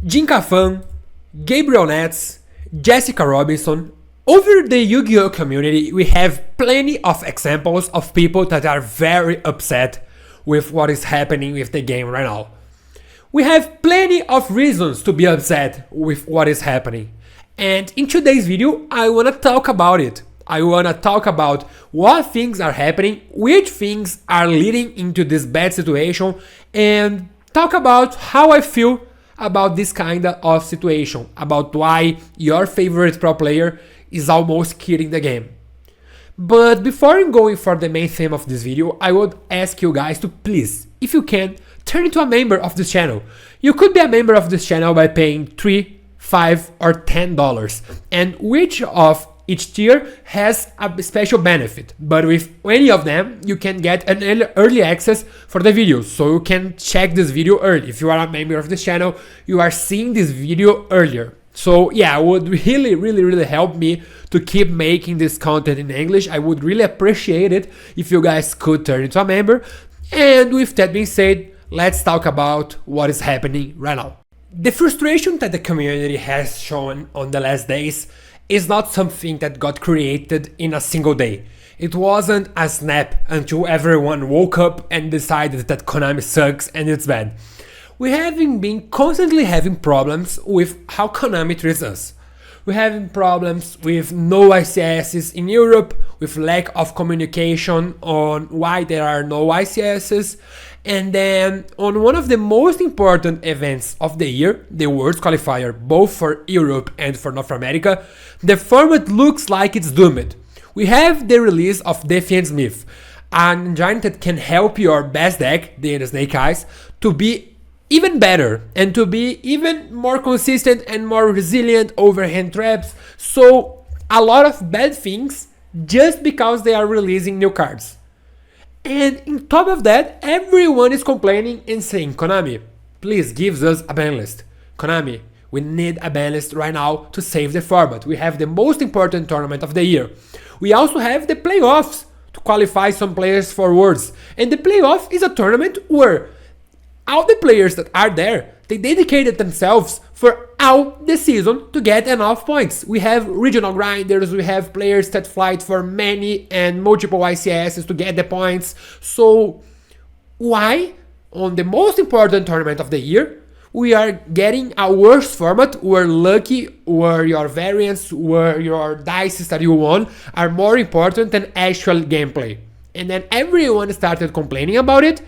Jinka Fan, Gabriel Nets, Jessica Robinson. Over the Yu-Gi-Oh community, we have plenty of examples of people that are very upset with what is happening with the game right now. We have plenty of reasons to be upset with what is happening. And in today's video, I want to talk about it. I want to talk about what things are happening, which things are leading into this bad situation, and talk about how I feel about this kind of situation, about why your favorite pro player is almost killing the game. But before going for the main theme of this video, I would ask you guys to please, if you can, turn into a member of this channel. You could be a member of this channel by paying $3, $5, or $10, and each tier has a special benefit, but with any of them, you can get an early access for the videos, so you can check this video early. If you are a member of this channel, you are seeing this video earlier. So yeah, it would really help me to keep making this content in English. I would really appreciate it if you guys could turn into a member. And with that being said, let's talk about what is happening right now. The frustration that the community has shown on the last days is not something that got created in a single day. It wasn't a snap until everyone woke up and decided that Konami sucks and it's bad. We have been constantly having problems with how Konami treats us. We're having problems with no ICSs in Europe, with lack of communication on why there are no ICSs, and then on one of the most important events of the year, the Worlds Qualifier, both for Europe and for North America, the format looks like it's doomed. We have the release of Defiant Smith, an engine that can help your best deck, the Snake Eyes, to be even better and to be even more consistent and more resilient over hand traps. So a lot of bad things just because they are releasing new cards. And on top of that, everyone is complaining and saying, Konami, please give us a ban list. Konami, we need a ban list right now to save the format. We have the most important tournament of the year. We also have the playoffs to qualify some players for Worlds. And the playoff is a tournament where all the players that are there, they dedicated themselves for all the season to get enough points. We have regional grinders, we have players that fight for many and multiple ICSs to get the points. So why, on the most important tournament of the year, we are getting a worse format where lucky, where your variants, where your dice that you won are more important than actual gameplay? And then everyone started complaining about it.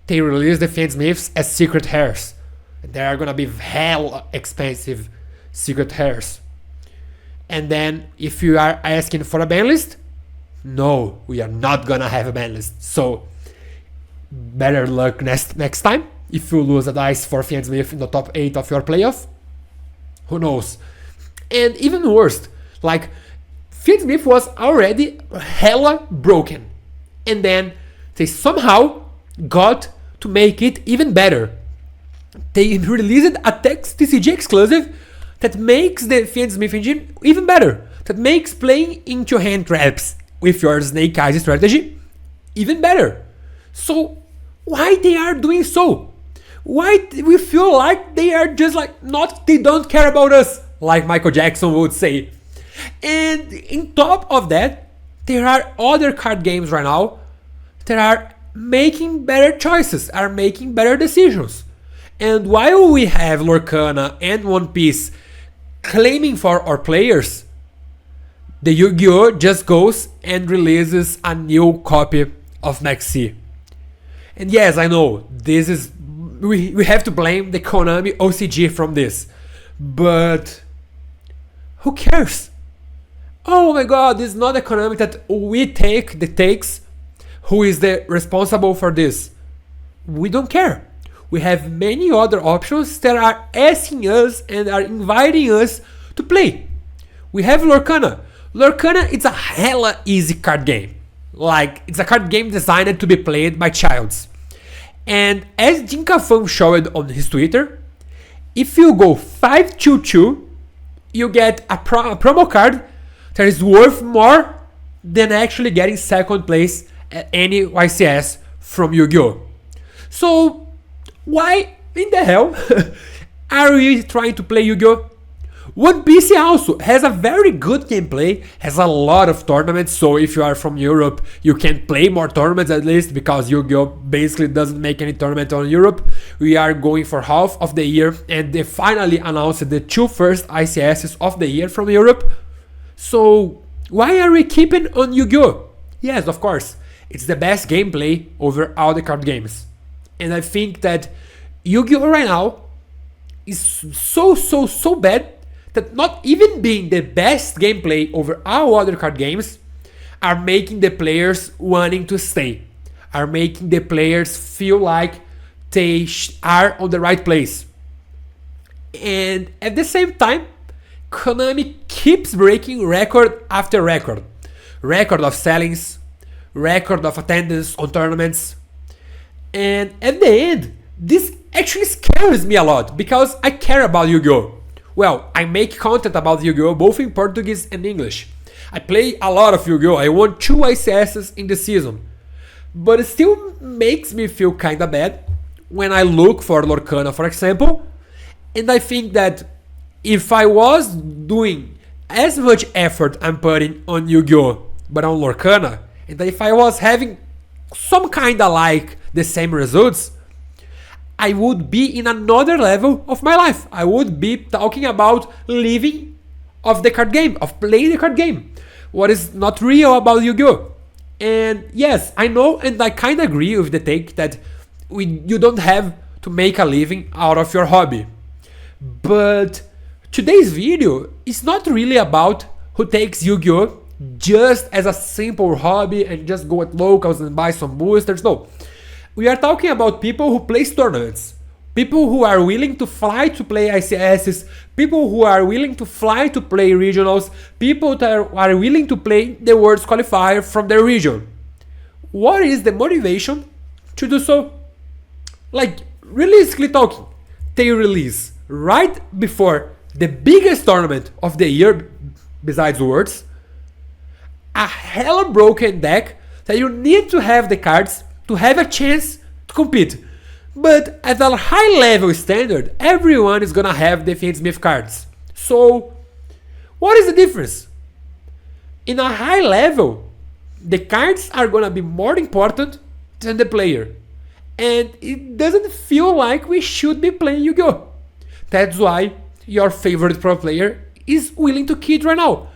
They released the Defiant Smiths as secret hairs. They are gonna be hell expensive secret hairs. And then if you are asking for a ban list, no, we are not gonna have a ban list. So better luck next time. If you lose a dice for Defiant Smith in the top 8 of your playoff, who knows? And even worse, like Defiant Smith was already hella broken, and then they somehow got to make it even better. They released a text TCG exclusive that makes the Defiant Smith engine even better, that makes playing into hand traps with your Snake Eyes strategy even better. So why they are doing so? Why we feel like they are just like they don't care about us, like Michael Jackson would say. And on top of that, there are other card games right now that are making better choices, are making better decisions. And while we have Lorcana and One Piece claiming for our players, the Yu-Gi-Oh just goes and releases a new copy of Maxi. And yes, I know, this is we have to blame the Konami OCG from this, but who cares? Oh my god, this is not a Konami that we take the takes. Who is the responsible for this? We don't care. We have many other options that are asking us and are inviting us to play. We have Lorcana. Lorcana is a hella easy card game. Like, it's a card game designed to be played by childs. And as Jinka Fan showed on his Twitter, if you go 5-2-2, you get a promo card that is worth more than actually getting second place at any YCS from Yu-Gi-Oh! So why in the hell Are you trying to play Yu-Gi-Oh? One Piece also has a very good gameplay, has a lot of tournaments, so if you are from Europe, you can play more tournaments at least, because Yu-Gi-Oh basically doesn't make any tournament on Europe. We are going for half of the year, and they finally announced the two first ICSs of the year from Europe. So why are we keeping on Yu-Gi-Oh? Yes, of course, it's the best gameplay over all the card games. And I think that Yu-Gi-Oh right now is so bad that not even being the best gameplay over all other card games are making the players wanting to stay, are making the players feel like they are on the right place. And at the same time, Konami keeps breaking record after record. Record of sellings, record of attendance on tournaments. And at the end, this actually scares me a lot because I care about Yu-Gi-Oh! Well, I make content about Yu-Gi-Oh! Both in Portuguese and English. I play a lot of Yu-Gi-Oh! I won 2 ICSs in the season. But it still makes me feel kinda bad when I look for Lorcana, for example. And I think that if I was doing as much effort I'm putting on Yu-Gi-Oh! But on Lorcana, and if I was having some kinda like the same results, I would be in another level of my life. I would be talking about living of the card game, of playing the card game. What is not real about Yu-Gi-Oh! And yes, I know and I kinda agree with the take that you don't have to make a living out of your hobby. But today's video is not really about who takes Yu-Gi-Oh! Just as a simple hobby and just go at locals and buy some boosters. No. We are talking about people who play tournaments, people who are willing to fly to play ICSs, people who are willing to fly to play regionals, people that are willing to play the Worlds qualifier from their region. What is the motivation to do so? Like, realistically talking, they release right before the biggest tournament of the year, besides Worlds, a hella broken deck that you need to have the cards to have a chance to compete. But at a high level standard, everyone is gonna have Defeat Smith cards. So, what is the difference? In a high level, the cards are gonna be more important than the player. And it doesn't feel like we should be playing Yu-Gi-Oh! That's why your favorite pro player is willing to quit right now.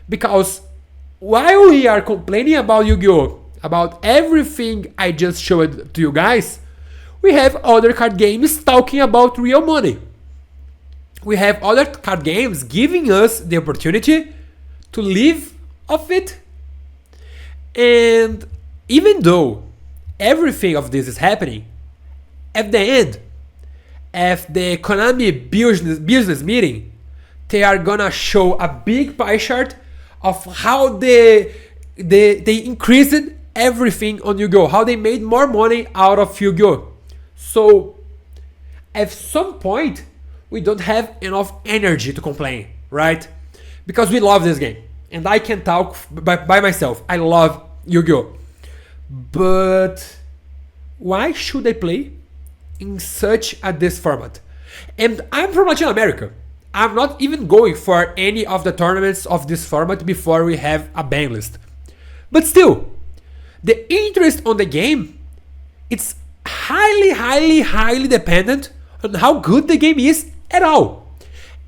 Because while we are complaining about Yu-Gi-Oh! About everything I just showed to you guys, we have other card games talking about real money. We have other card games giving us the opportunity to live off it. And even though everything of this is happening, at the end, at the Konami business meeting, they are gonna show a big pie chart of how they increased everything on Yu-Gi-Oh! How they made more money out of Yu-Gi-Oh! So, at some point, we don't have enough energy to complain, right? Because we love this game. And I can talk by myself. I love Yu-Gi-Oh! But why should I play in such this format? And I'm from Latin America. I'm not even going for any of the tournaments of this format before we have a ban list. But still, the interest on the game, it's highly dependent on how good the game is at all.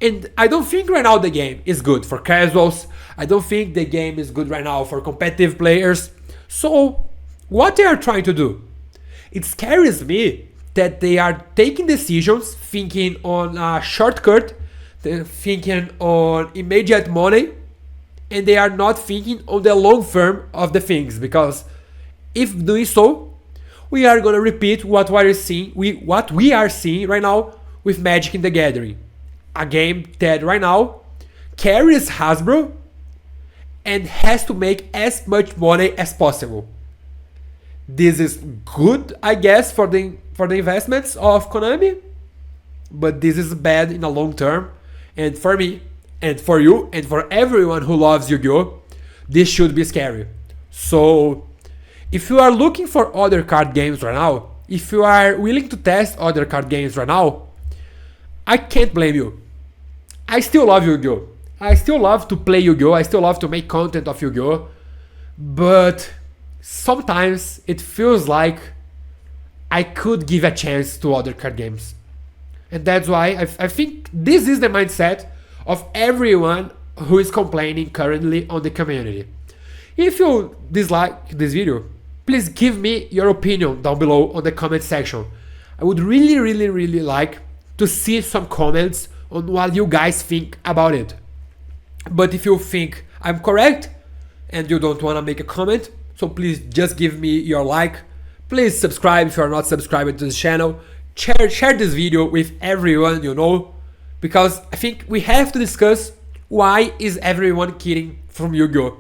And I don't think right now the game is good for casuals. I don't think the game is good right now for competitive players. So, what they are trying to do? It scares me that they are taking decisions thinking on a shortcut, they're thinking on immediate money, and they are not thinking on the long term of the things, because if doing so, we are gonna repeat what we are seeing right now with Magic in the Gathering, a game that right now carries Hasbro and has to make as much money as possible. This is good, I guess, for the investments of Konami, but this is bad in the long term. And for me, and for you, and for everyone who loves Yu-Gi-Oh!, this should be scary. So, if you are looking for other card games right now, if you are willing to test other card games right now, I can't blame you. I still love Yu-Gi-Oh! I still love to play Yu-Gi-Oh! I still love to make content of Yu-Gi-Oh! But sometimes it feels like I could give a chance to other card games. And that's why I think this is the mindset of everyone who is complaining currently on the community. If you dislike this video, please give me your opinion down below on the comment section. I would really like to see some comments on what you guys think about it. But if you think I'm correct and you don't want to make a comment, so please just give me your like. Please subscribe if you are not subscribed to this channel. Share this video with everyone you know, because I think we have to discuss why is everyone kidding from Yu-Gi-Oh!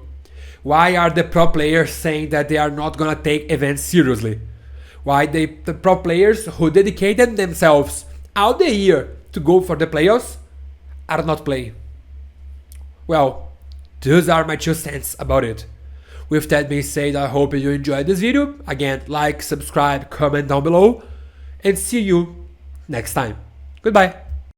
Why are the pro players saying that they are not gonna take events seriously? Why the pro players who dedicated themselves all the year to go for the playoffs are not playing? Well, those are my 2 cents about it. With that being said, I hope you enjoyed this video. Again, like, subscribe, comment down below, and see you next time. Goodbye.